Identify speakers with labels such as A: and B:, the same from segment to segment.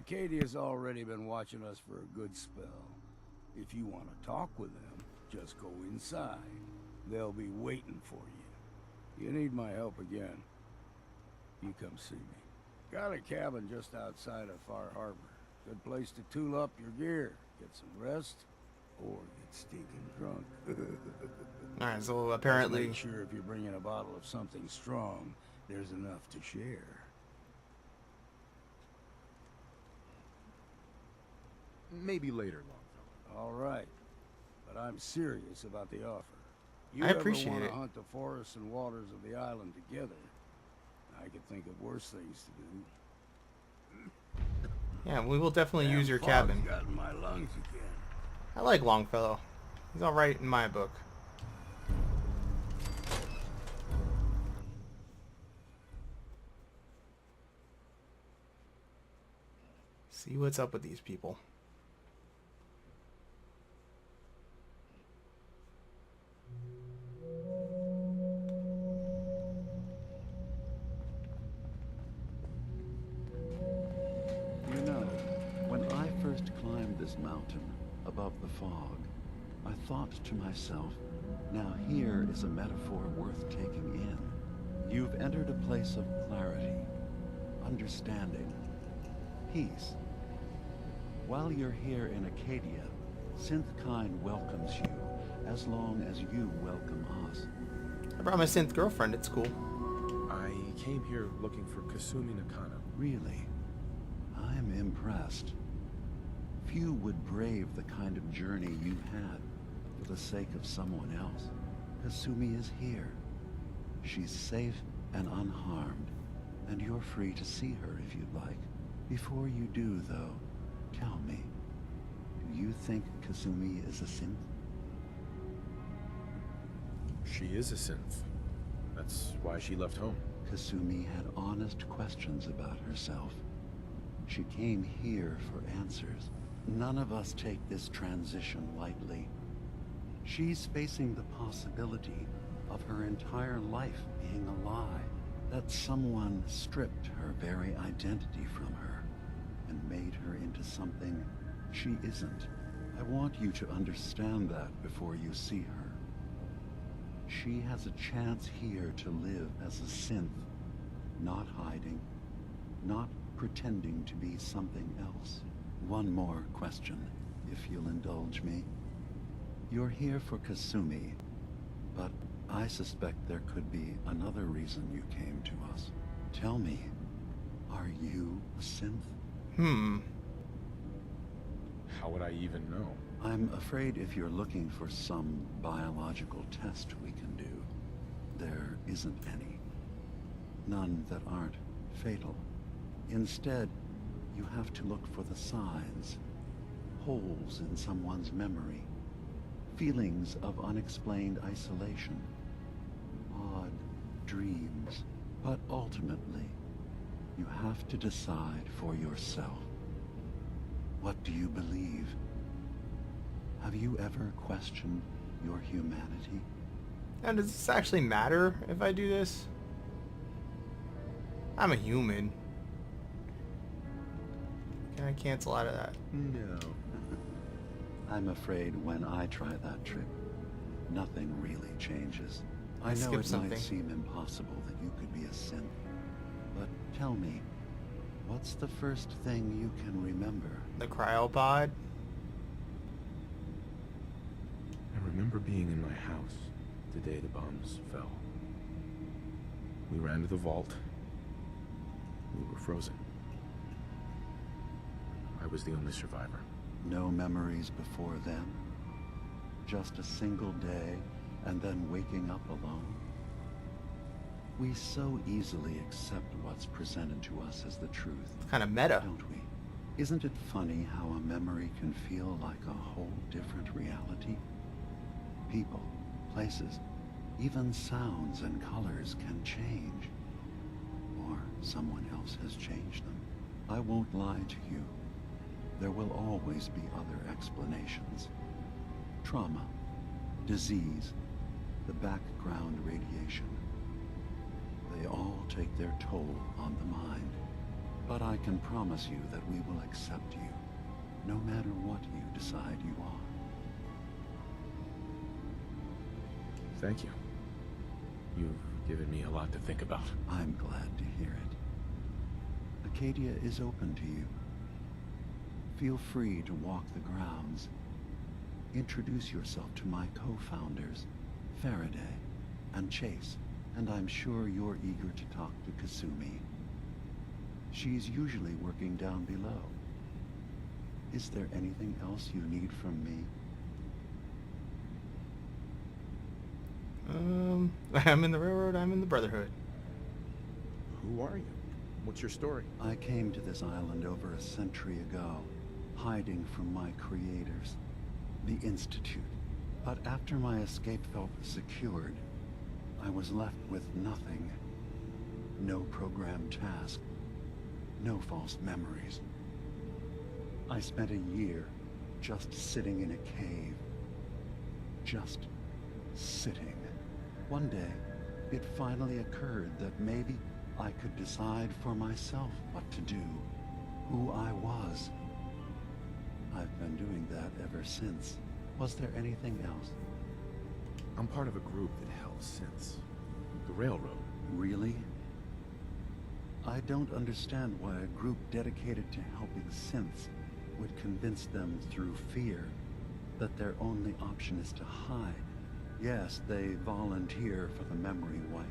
A: Acadia's already been watching us for a good spell. If you want to talk with them, just go inside. They'll be waiting for you. You need my help again, you come see me. Got a cabin just outside of Far Harbor. Good place to tool up your gear, get some rest, or get stinking drunk.
B: Alright, so apparently...
A: Make sure if you're bringing a bottle of something strong, there's enough to share.
C: Maybe later, Longfellow.
A: All right, but I'm serious about the offer. You
B: I appreciate
A: ever
B: it.
A: want to hunt the forests and waters of the island together? I could think of worse things to do.
B: Yeah, we will definitely use your
A: Fog's
B: cabin.
A: got in my lungs again.
B: I like Longfellow. He's alright in my book. See what's up with these people.
D: You know, when I first climbed this mountain above the fog, I thought to myself, now here is a metaphor worth taking in. You've entered a place of clarity, understanding, peace. While you're here in Acadia, Synthkind welcomes you as long as you welcome us.
B: I brought my synth girlfriend, it's cool.
C: I came here looking for Kasumi Nakano.
D: Really? I'm impressed. Few would brave the kind of journey you've had for the sake of someone else. Kasumi is here. She's safe and unharmed, and you're free to see her if you'd like. Before you do, though, tell me, do you think Kasumi is a synth?
C: She is a synth. That's why she left home.
D: Kasumi had honest questions about herself. She came here for answers. None of us take this transition lightly. She's facing the possibility of her entire life being a lie, that someone stripped her very identity from her and made her into something she isn't. I want you to understand that before you see her. She has a chance here to live as a synth, not hiding, not pretending to be something else. One more question, if you'll indulge me. You're here for Kasumi, but I suspect there could be another reason you came to us. Tell me, are you a synth?
C: How would I even know?
D: I'm afraid if you're looking for some biological test we can do, there isn't any. None that aren't fatal. Instead, you have to look for the signs, holes in someone's memory, feelings of unexplained isolation, odd dreams. But ultimately, you have to decide for yourself. What do you believe? Have you ever questioned your humanity?
B: Now, does this actually matter if I do this? I'm a human. Can I cancel out of that?
C: No.
D: I'm afraid when I try that trick, nothing really changes. I know
B: skipped
D: it
B: something.
D: might seem impossible that you could be a synth, but tell me, what's the first thing you can remember?
B: The cryopod?
C: I remember being in my house the day the bombs fell. We ran to the vault. We were frozen. I was the only survivor.
D: No memories before then? Just a single day, and then waking up alone? We so easily accept what's presented to us as the truth,
B: Kind of meta.
D: don't we? Isn't it funny how a memory can feel like a whole different reality? People, places, even sounds and colors can change. Or someone else has changed them. I won't lie to you. There will always be other explanations. Trauma, disease, the background radiation. They all take their toll on the mind. But I can promise you that we will accept you, no matter what you decide you are.
C: Thank you. You've given me a lot to think about.
D: I'm glad to hear it. Acadia is open to you. Feel free to walk the grounds. Introduce yourself to my co-founders, Faraday and Chase, and I'm sure you're eager to talk to Kasumi. She's usually working down below. Is there anything else you need from me?
B: I'm in the Railroad, I'm in the Brotherhood.
C: Who are you? What's your story?
D: I came to this island over a century ago, hiding from my creators, the Institute. But after my escape felt secured, I was left with nothing. No programmed task, no false memories. I spent a year just sitting in a cave. Just sitting. One day, it finally occurred that maybe I could decide for myself what to do, who I was. I've been doing that ever since. Was there anything else?
C: I'm part of a group that helps since. The Railroad.
D: Really? I don't understand why a group dedicated to helping synths would convince them through fear that their only option is to hide. Yes, they volunteer for the memory wipe.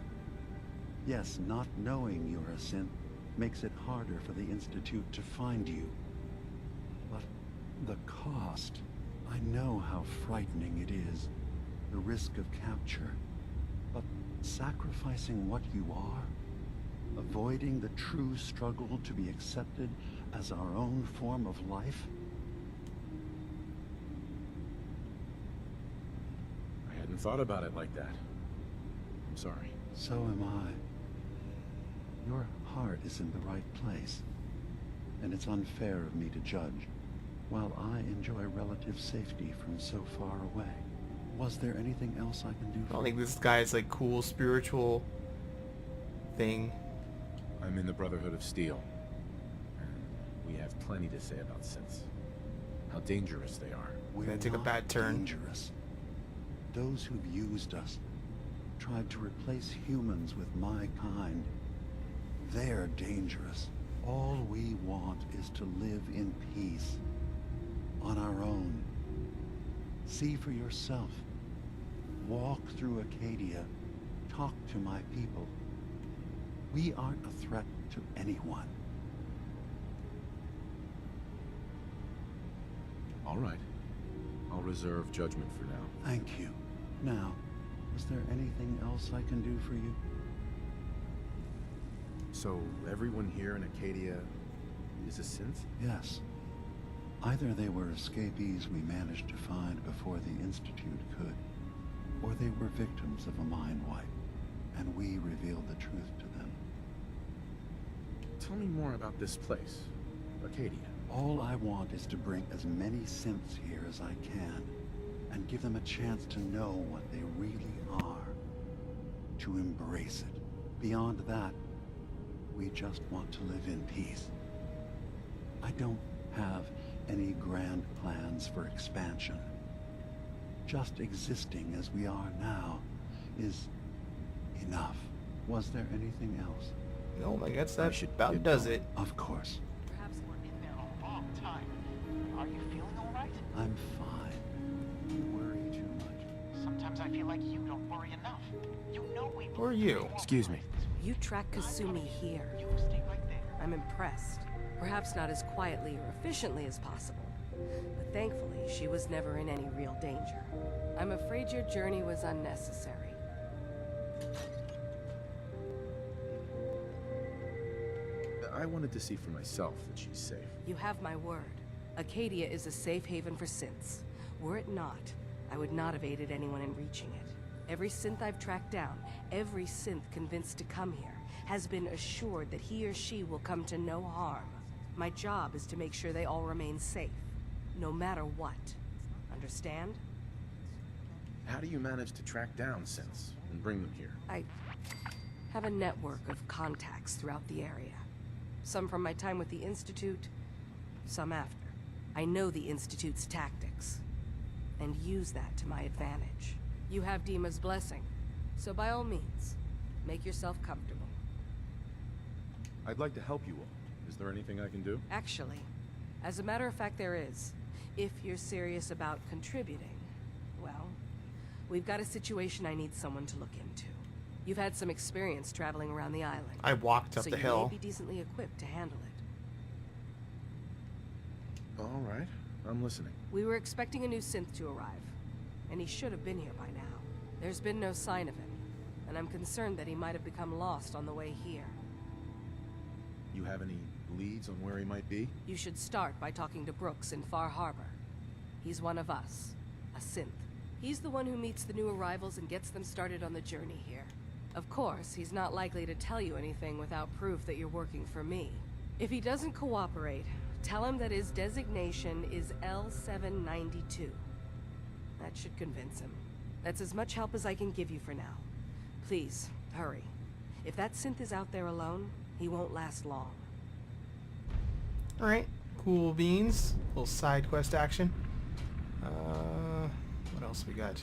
D: Yes, not knowing you're a synth makes it harder for the Institute to find you. But the cost, I know how frightening it is, the risk of capture. But sacrificing what you are, avoiding the true struggle to be accepted as our own form of life?
C: I hadn't thought about it like that. I'm sorry.
D: So am I. Your heart is in the right place, and it's unfair of me to judge, while I enjoy relative safety from so far away. Was there anything else I can do
B: I
D: for
B: don't think
D: you?
B: this guy's like cool spiritual thing.
C: I'm in the Brotherhood of Steel. And we have plenty to say about synths. How dangerous they are.
D: We're
B: Gonna take a
D: not
B: bad turn.
D: dangerous. Those who've used us, tried to replace humans with my kind, they're dangerous. All we want is to live in peace, on our own. See for yourself. Walk through Acadia. Talk to my people. We aren't a threat to anyone.
C: All right. I'll reserve judgment for now.
D: Thank you. Now, is there anything else I can do for you?
C: So, everyone here in Acadia is a synth?
D: Yes. Either they were escapees we managed to find before the Institute could, or they were victims of a mind wipe, and we revealed the truth to them.
C: Tell me more about this place, Acadia.
D: All I want is to bring as many synths here as I can, and give them a chance to know what they really are, to embrace it. Beyond that, we just want to live in peace. I don't have any grand plans for expansion. Just existing as we are now is enough. Was there anything else?
B: No, I guess
C: I
B: that
C: should
B: about
C: get
B: does
C: going.
B: it.
D: Of course.
E: Perhaps we're in there a long time. Are you feeling all right?
D: I'm fine. You worry too much.
E: Sometimes I feel like you don't worry enough. You know we.
B: Who are you?
C: Excuse me.
F: You track Kasumi here.
E: You stay right there.
F: I'm impressed. Perhaps not as quietly or efficiently as possible, but thankfully she was never in any real danger. I'm afraid your journey was unnecessary.
C: I wanted to see for myself that she's safe.
F: You have my word. Acadia is a safe haven for synths. Were it not, I would not have aided anyone in reaching it. Every synth I've tracked down, every synth convinced to come here, has been assured that he or she will come to no harm. My job is to make sure they all remain safe, no matter what. Understand?
C: How do you manage to track down synths and bring them here?
F: I have a network of contacts throughout the area. Some from my time with the Institute, some after. I know the Institute's tactics, and use that to my advantage. You have DiMa's blessing, so by all means, make yourself comfortable.
C: I'd like to help you all. Is there anything I can do?
F: Actually, as a matter of fact, there is. If you're serious about contributing, well, we've got a situation I need someone to look into. You've had some experience traveling around the island.
B: I walked up
F: so
B: the
F: you
B: hill.
F: may be decently equipped to handle it.
C: All right, I'm listening.
F: We were expecting a new synth to arrive, and he should have been here by now. There's been no sign of him, and I'm concerned that he might have become lost on the way here.
C: You have any leads on where he might be?
F: You should start by talking to Brooks in Far Harbor. He's one of us, a synth. He's the one who meets the new arrivals and gets them started on the journey here. Of course, he's not likely to tell you anything without proof that you're working for me. If he doesn't cooperate, tell him that his designation is L792. That should convince him. That's as much help as I can give you for now. Please, hurry. If that synth is out there alone, he won't last long.
B: Alright, cool beans. Little side quest action. What else we got?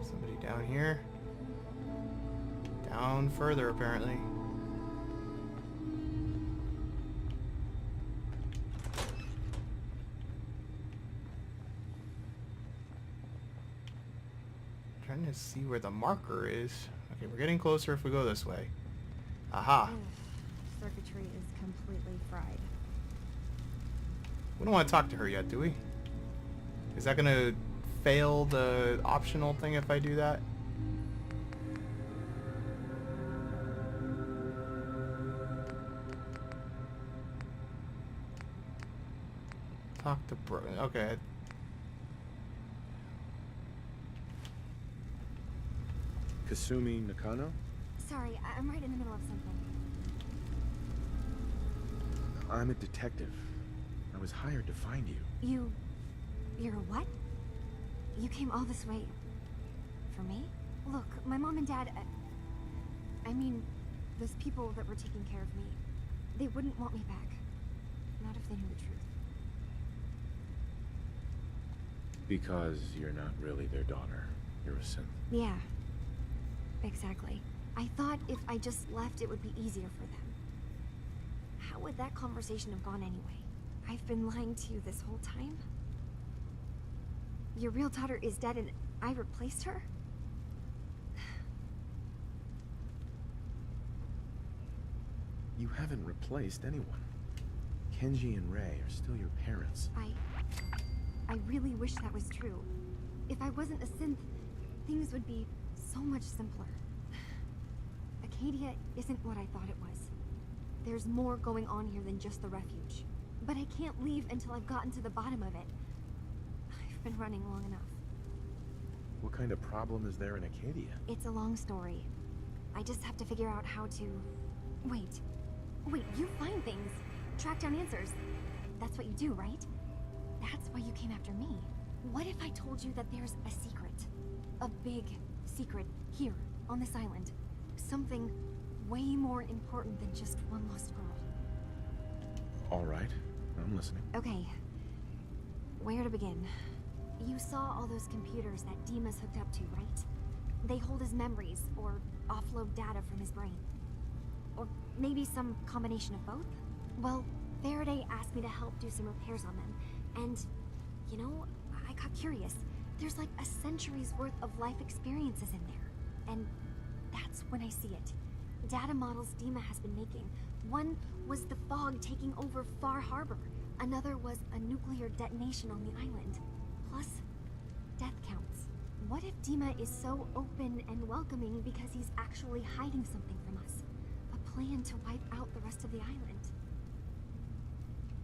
B: Somebody down here. Down further, apparently. Trying to see where the marker is. Okay, we're getting closer if we go this way. Aha.
G: Circuitry is completely fried.
B: We don't want to talk to her yet, do we? Is that gonna fail the optional thing if I do that? Talk to Bro. Okay.
C: Kasumi Nakano?
G: Sorry, I'm right in the middle of something.
C: I'm a detective. I was hired to find you.
G: You're a what? You came all this way for me? Look, my mom and dad, I mean, those people that were taking care of me, they wouldn't want me back. Not if they knew the truth.
C: Because you're not really their daughter. You're a synth.
G: Yeah, exactly. I thought if I just left, it would be easier for them. How would that conversation have gone anyway? I've been lying to you this whole time? Your real daughter is dead and I replaced her?
C: You haven't replaced anyone. Kenji and Ray are still your parents.
G: I really wish that was true. If I wasn't a synth, things would be so much simpler. Acadia isn't what I thought it was. There's more going on here than just the refuge. But I can't leave until I've gotten to the bottom of it. I've been running long enough.
C: What kind of problem is there in Acadia?
G: It's a long story. I just have to figure out how to... Wait, you find things. Track down answers. That's what you do, right? That's why you came after me. What if I told you that there's a secret? A big secret here, on this island. Something way more important than just one lost girl.
C: All right, I'm listening.
G: Okay. Where to begin? You saw all those computers that DiMa's hooked up to, right? They hold his memories, or offload data from his brain. Or maybe some combination of both? Well, Faraday asked me to help do some repairs on them, and, you know, I got curious. There's like a century's worth of life experiences in there, and that's when I see it. Data models DiMa has been making. One was the fog taking over Far Harbor. Another was a nuclear detonation on the island. Plus, death counts. What if DiMa is so open and welcoming because he's actually hiding something from us? A plan to wipe out the rest of the island.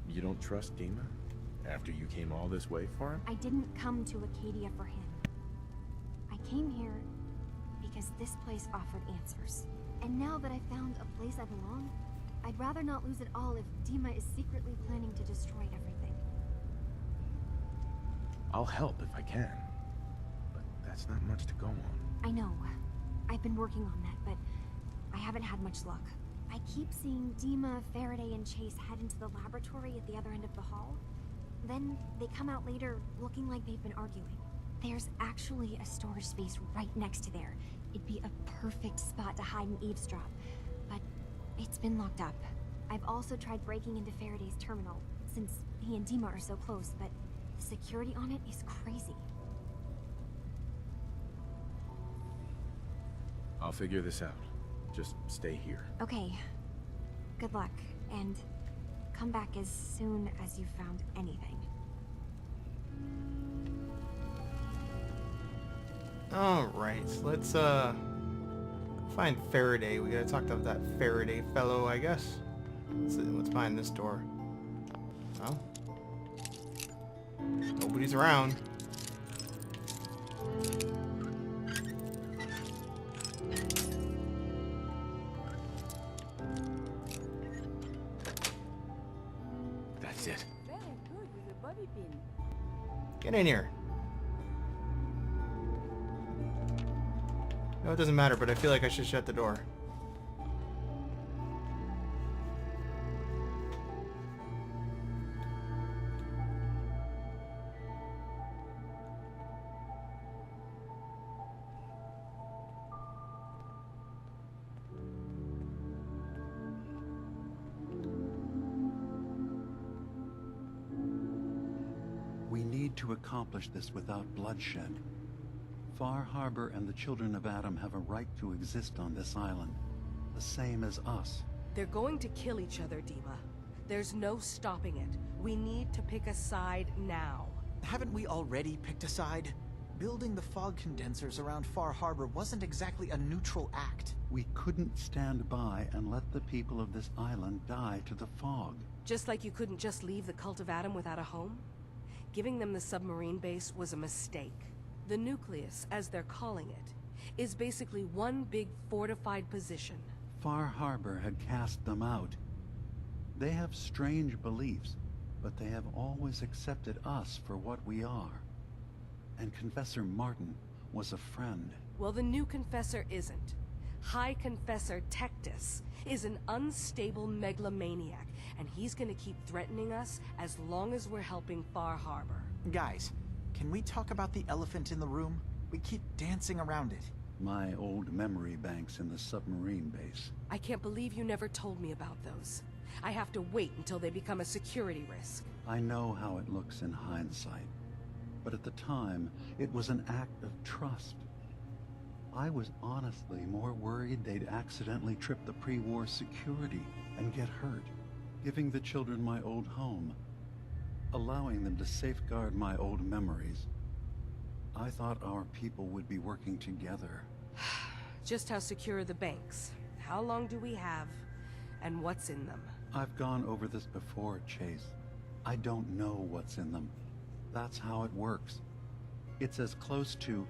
C: You don't trust DiMa? After you came all this way for him?
G: I didn't come to Acadia for him. I came here because this place offered answers. And now that I found a place I belong, I'd rather not lose it all if DiMa is secretly planning to destroy everything.
C: I'll help if I can. But that's not much to go on.
G: I know. I've been working on that, but I haven't had much luck. I keep seeing DiMA, Faraday, and Chase head into the laboratory at the other end of the hall. Then they come out later looking like they've been arguing. There's actually a storage space right next to there. It'd be a perfect spot to hide and eavesdrop, but it's been locked up. I've also tried breaking into Faraday's terminal, since he and DiMA are so close, but the security on it is crazy.
C: I'll figure this out. Just stay here.
G: Okay. Good luck, and come back as soon as you've found anything.
B: Alright, let's find Faraday. We gotta talk to that Faraday fellow, I guess. What's behind this door? Well, nobody's around.
C: That's it.
H: Very good with a bobby pin.
B: Get in here. No, it doesn't matter, but I feel like I should shut the door.
D: We need to accomplish this without bloodshed. Far Harbor and the children of Adam have a right to exist on this island, the same as us.
F: They're going to kill each other, DiMA. There's no stopping it. We need to pick a side now.
E: Haven't we already picked a side? Building the fog condensers around Far Harbor wasn't exactly a neutral act.
D: We couldn't stand by and let the people of this island die to the fog.
F: Just like you couldn't just leave the Cult of Adam without a home? Giving them the submarine base was a mistake. The nucleus, as they're calling it, is basically one big fortified position.
D: Far Harbor had cast them out. They have strange beliefs, but they have always accepted us for what we are. And Confessor Martin was a friend.
F: Well, the new Confessor isn't. High Confessor Tectus is an unstable megalomaniac, and he's gonna keep threatening us as long as we're helping Far Harbor.
E: Guys, can we talk about the elephant in the room? We keep dancing around it.
D: My old memory banks in the submarine base.
F: I can't believe you never told me about those. I have to wait until they become a security risk.
D: I know how it looks in hindsight, but at the time, it was an act of trust. I was honestly more worried they'd accidentally trip the pre-war security and get hurt, giving the children my old home, allowing them to safeguard my old memories. I thought our people would be working together.
F: Just how secure are the banks? How long do we have? And what's in them?
D: I've gone over this before, Chase. I don't know what's in them. That's how it works. It's as close to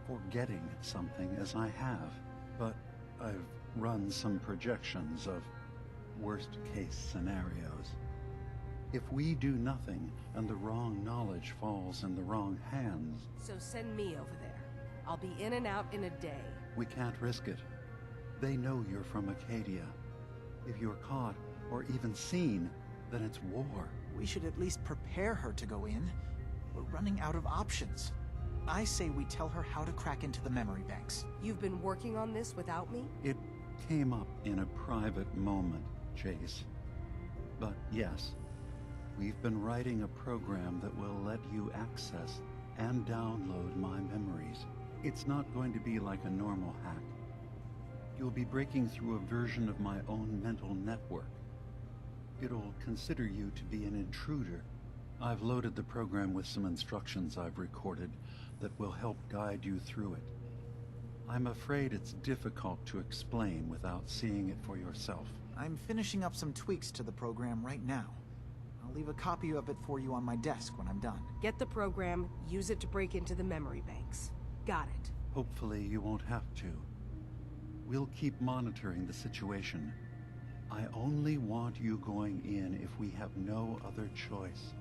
D: forgetting something as I have, but I've run some projections of worst-case scenarios. If we do nothing and the wrong knowledge falls in the wrong hands...
F: So send me over there. I'll be in and out in a day.
D: We can't risk it. They know you're from Acadia. If you're caught, or even seen, then it's war.
E: We should at least prepare her to go in. We're running out of options. I say we tell her how to crack into the memory banks.
F: You've been working on this without me?
D: It came up in a private moment, Chase. But yes, we've been writing a program that will let you access and download my memories. It's not going to be like a normal hack. You'll be breaking through a version of my own mental network. It'll consider you to be an intruder. I've loaded the program with some instructions I've recorded that will help guide you through it. I'm afraid it's difficult to explain without seeing it for yourself.
E: I'm finishing up some tweaks to the program right now. I'll leave a copy of it for you on my desk when I'm done.
F: Get the program, use it to break into the memory banks. Got it.
D: Hopefully you won't have to. We'll keep monitoring the situation. I only want you going in if we have no other choice.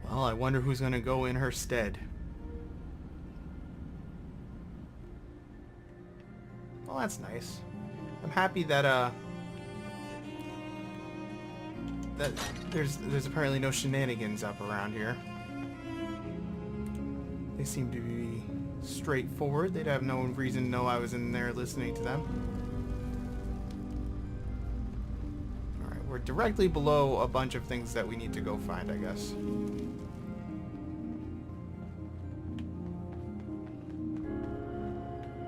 B: Well, I wonder who's gonna go in her stead. Well, that's nice. I'm happy that that there's apparently no shenanigans up around here. They seem to be straightforward. They'd have no reason to know I was in there listening to them. Alright, we're directly below a bunch of things that we need to go find, I guess.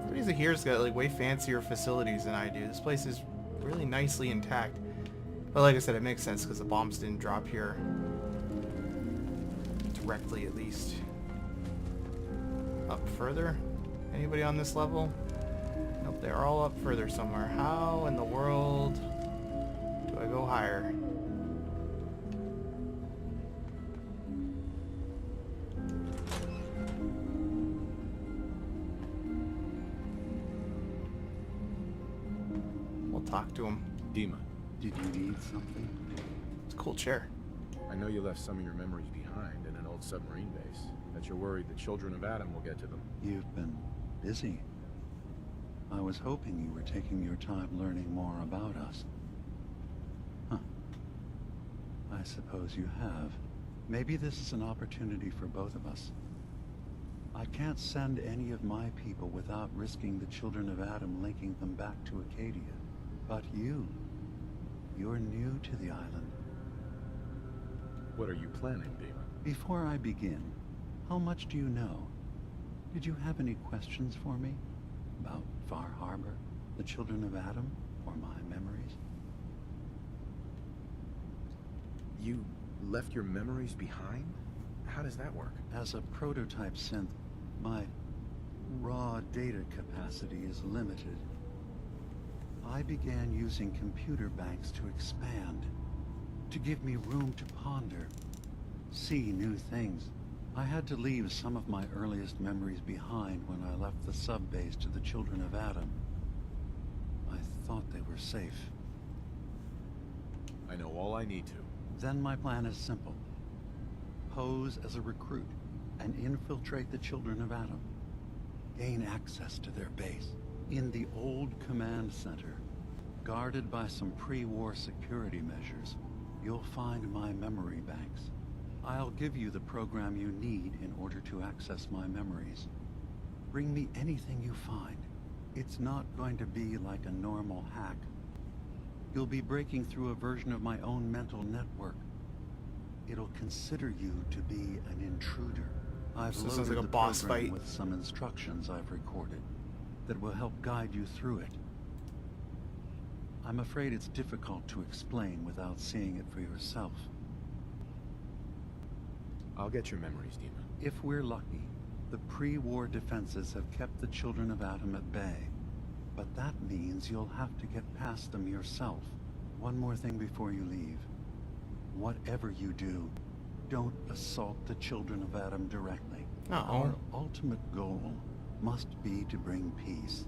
B: Everybody here's got like way fancier facilities than I do. This place is really nicely intact. But like I said, it makes sense because the bombs didn't drop here. Directly, at least. Up further? Anybody on this level? Nope, they're all up further somewhere. How in the world do I go higher? We'll talk to him.
C: DiMA,
D: Did you need something?
B: It's a cool chair.
C: I know you left some of your memories behind in an old submarine base. That you're worried the children of Adam will get to them.
D: You've been busy. I was hoping you were taking your time learning more about us. Huh. I suppose you have. Maybe this is an opportunity for both of us. I can't send any of my people without risking the children of Adam linking them back to Acadia. But you're new to the island.
C: What are you planning, DiMA?
D: Before I begin, how much do you know? Did you have any questions for me? About Far Harbor, the children of Adam, or my memories?
C: You left your memories behind? How does that work?
D: As a prototype synth, my raw data capacity is limited. I began using computer banks to expand, to give me room to ponder, see new things. I had to leave some of my earliest memories behind when I left the sub-base to the children of Adam. I thought they were safe.
C: I know all I need to.
D: Then my plan is simple. Pose as a recruit and infiltrate the children of Adam. Gain access to their base. In the old command center, guarded by some pre-war security measures, you'll find my memory banks. I'll give you the program you need in order to access my memories. Bring me anything you find. It's not going to be like a normal hack. You'll be breaking through a version of my own mental network. It'll consider you to be an intruder. I've
B: So it sounds
D: loaded
B: like a
D: the
B: boss
D: program
B: fight.
D: with some instructions I've recorded that will help guide you through it. I'm afraid it's difficult to explain without seeing it for yourself.
C: I'll get your memories, DiMA.
D: If we're lucky, the pre-war defenses have kept the children of Adam at bay. But that means you'll have to get past them yourself. One more thing before you leave. Whatever you do, don't assault the children of Adam directly. Our ultimate goal must be to bring peace.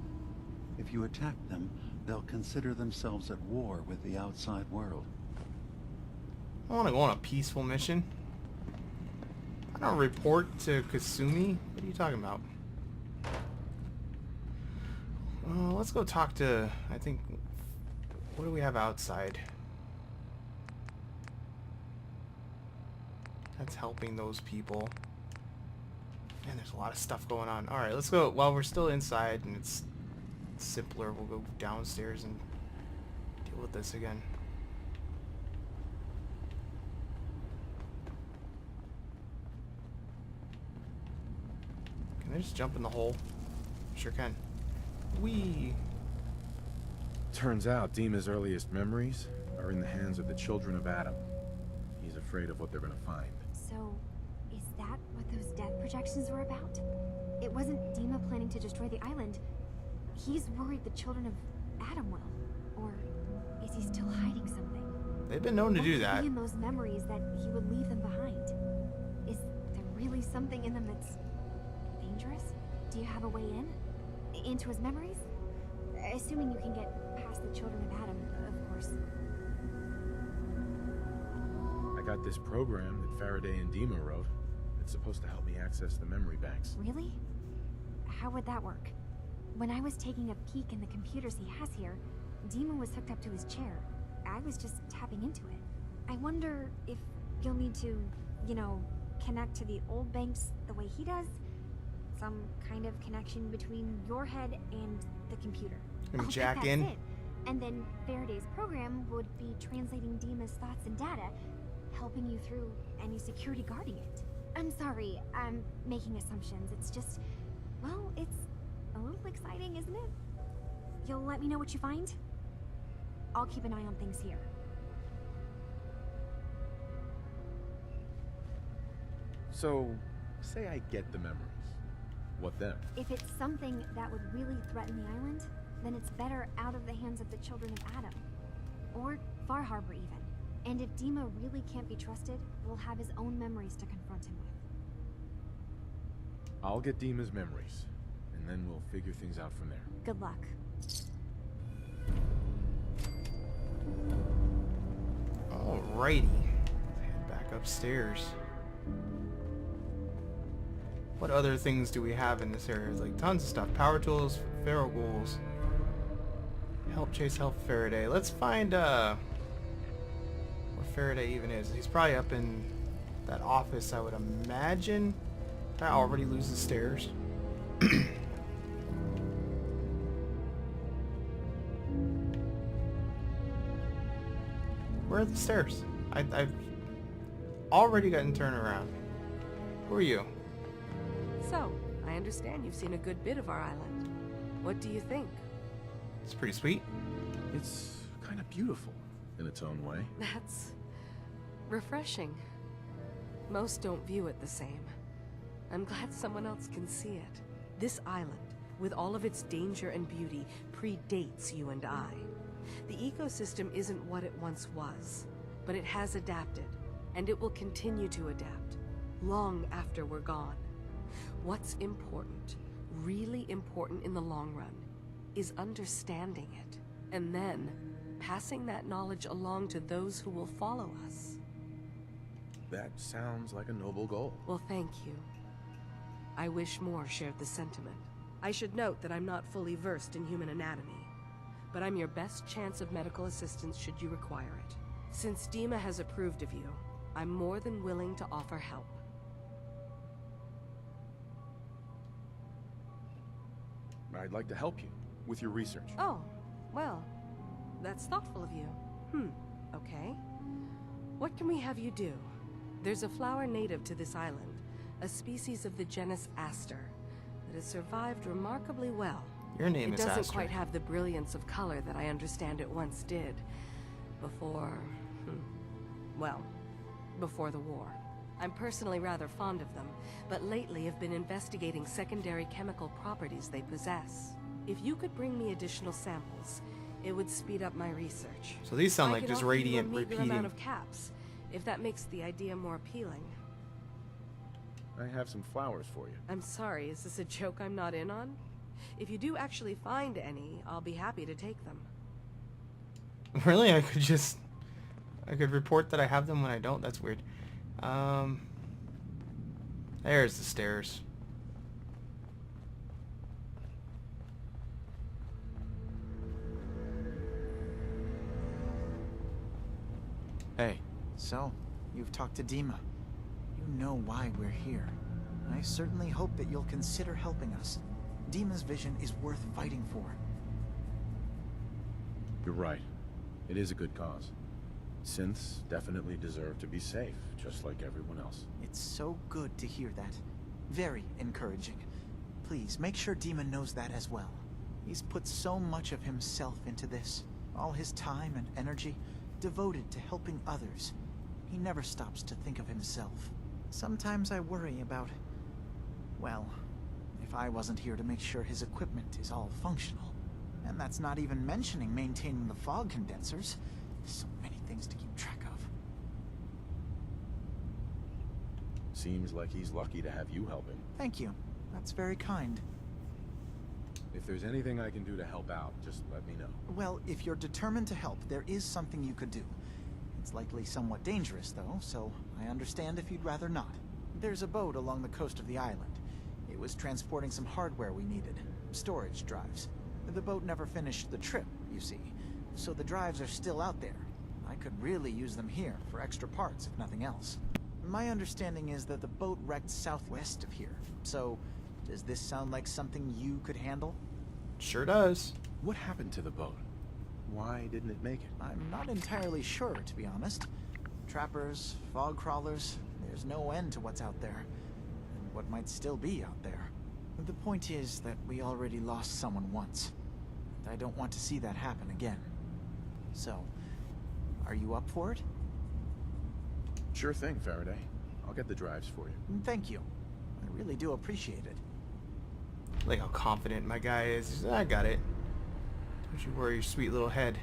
D: If you attack them, they'll consider themselves at war with the outside world.
B: I want to go on a peaceful mission. I don't report to Kasumi. What are you talking about? Let's go talk to, I think, what do we have outside? That's helping those people. Man, there's a lot of stuff going on. Alright, let's go. While we're still inside and it's simpler, we'll go downstairs and deal with this again. Can I just jump in the hole? Sure can. Whee!
C: Turns out DiMA's earliest memories are in the hands of the children of Adam. He's afraid of what they're gonna find.
G: So, is that what those death projections were about? It wasn't DiMA planning to destroy the island. He's worried the children of Adam will. Or is he still hiding something?
B: They've been known to do
G: What
B: that.
G: could be in those memories that he would leave them behind? Is there really something in them that's dangerous? Do you have a way in? Into his memories? Assuming you can get past the children of Adam, of course.
C: I got this program that Faraday and DiMA wrote. It's supposed to help me access the memory banks.
G: Really? How would that work? When I was taking a peek in the computers he has here, DiMA was hooked up to his chair. I was just tapping into it. I wonder if you'll need to, you know, connect to the old banks the way he does? Some kind of connection between your head and the computer.
B: Can we
G: I'll
B: jack
G: bet
B: in?
G: that's it. And then Faraday's program would be translating DiMA's thoughts and data, helping you through any security guarding it. I'm sorry, I'm making assumptions. It's just, well, it's a little exciting, isn't it? You'll let me know what you find? I'll keep an eye on things here.
C: So, say I get the memories. What then?
G: If it's something that would really threaten the island, then it's better out of the hands of the children of Adam. Or Far Harbor even. And if DiMA really can't be trusted, we'll have his own memories to confront him with.
C: I'll get DiMA's memories, and then we'll figure things out from there.
G: Good luck.
B: Alrighty. Head back upstairs. What other things do we have in this area? There's like tons of stuff. Power tools, feral ghouls. Help chase help Faraday. Let's find where Faraday even is. He's probably up in that office, I would imagine. Did I already lose the stairs? Where are the stairs? I've already gotten turned around. Who are you?
F: So, I understand you've seen a good bit of our island. What do you think?
B: It's pretty sweet.
C: It's kind of beautiful in its own way.
F: That's refreshing. Most don't view it the same. I'm glad someone else can see it. This island, with all of its danger and beauty, predates you and I. The ecosystem isn't what it once was, but it has adapted, and it will continue to adapt, long after we're gone. What's important, really important in the long run, is understanding it, and then passing that knowledge along to those who will follow us.
C: That sounds like a noble goal.
F: Well, thank you. I wish more shared the sentiment. I should note that I'm not fully versed in human anatomy, but I'm your best chance of medical assistance should you require it. Since DiMA has approved of you, I'm more than willing to offer help.
C: I'd like to help you with your research.
F: Oh, well, that's thoughtful of you. Okay. What can we have you do? There's a flower native to this island, a species of the genus Aster, that has survived remarkably well.
B: Your name is
F: It doesn't
B: Aster.
F: quite have the brilliance of color that I understand it once did. Before... well, before the war. I'm personally rather fond of them, but lately have been investigating secondary chemical properties they possess. If you could bring me additional samples, it would speed up my research.
B: So these sound
F: I
B: like
F: could
B: just
F: offer you a
B: radiant
F: meager
B: repeating.
F: amount of caps, if that makes the idea more appealing.
C: I have some flowers for you.
F: I'm sorry, is this a joke I'm not in on? If you do actually find any, I'll be happy to take them.
B: Really? I could report that I have them when I don't? That's weird. There's the stairs.
C: Hey.
E: So, you've talked to DiMA. You know why we're here. I certainly hope that you'll consider helping us. DiMA's vision is worth fighting for.
C: You're right. It is a good cause. Synths definitely deserve to be safe, just like everyone else.
E: It's so good to hear that. Very encouraging. Please, make sure DiMA knows that as well. He's put so much of himself into this. All his time and energy devoted to helping others. He never stops to think of himself. Sometimes I worry about... well, if I wasn't here to make sure his equipment is all functional. And that's not even mentioning maintaining the fog condensers. So many things to keep track of.
C: Seems like he's lucky to have you help him.
E: Thank you. That's very kind.
C: If there's anything I can do to help out, just let me know.
E: Well, if you're determined to help, there is something you could do. It's likely somewhat dangerous, though, so I understand if you'd rather not. There's a boat along the coast of the island. It It was transporting some hardware we needed. Storage drives. The boat never finished the trip, you see. So the drives are still out there. I could really use them here for extra parts, if nothing else. My understanding is that the boat wrecked southwest of here. So, does this sound like something you could handle?
B: Sure does.
C: What happened to the boat? Why didn't it make it?
E: I'm not entirely sure, to be honest. Trappers, fog crawlers, there's no end to what's out there. And what might still be out there. The point is that we already lost someone once. And I don't want to see that happen again. So, are you up for it?
C: Sure thing, Faraday. I'll get the drives for you.
E: Thank you. I really do appreciate it.
B: Like how confident my guy is. I got it. Don't you worry your sweet little head.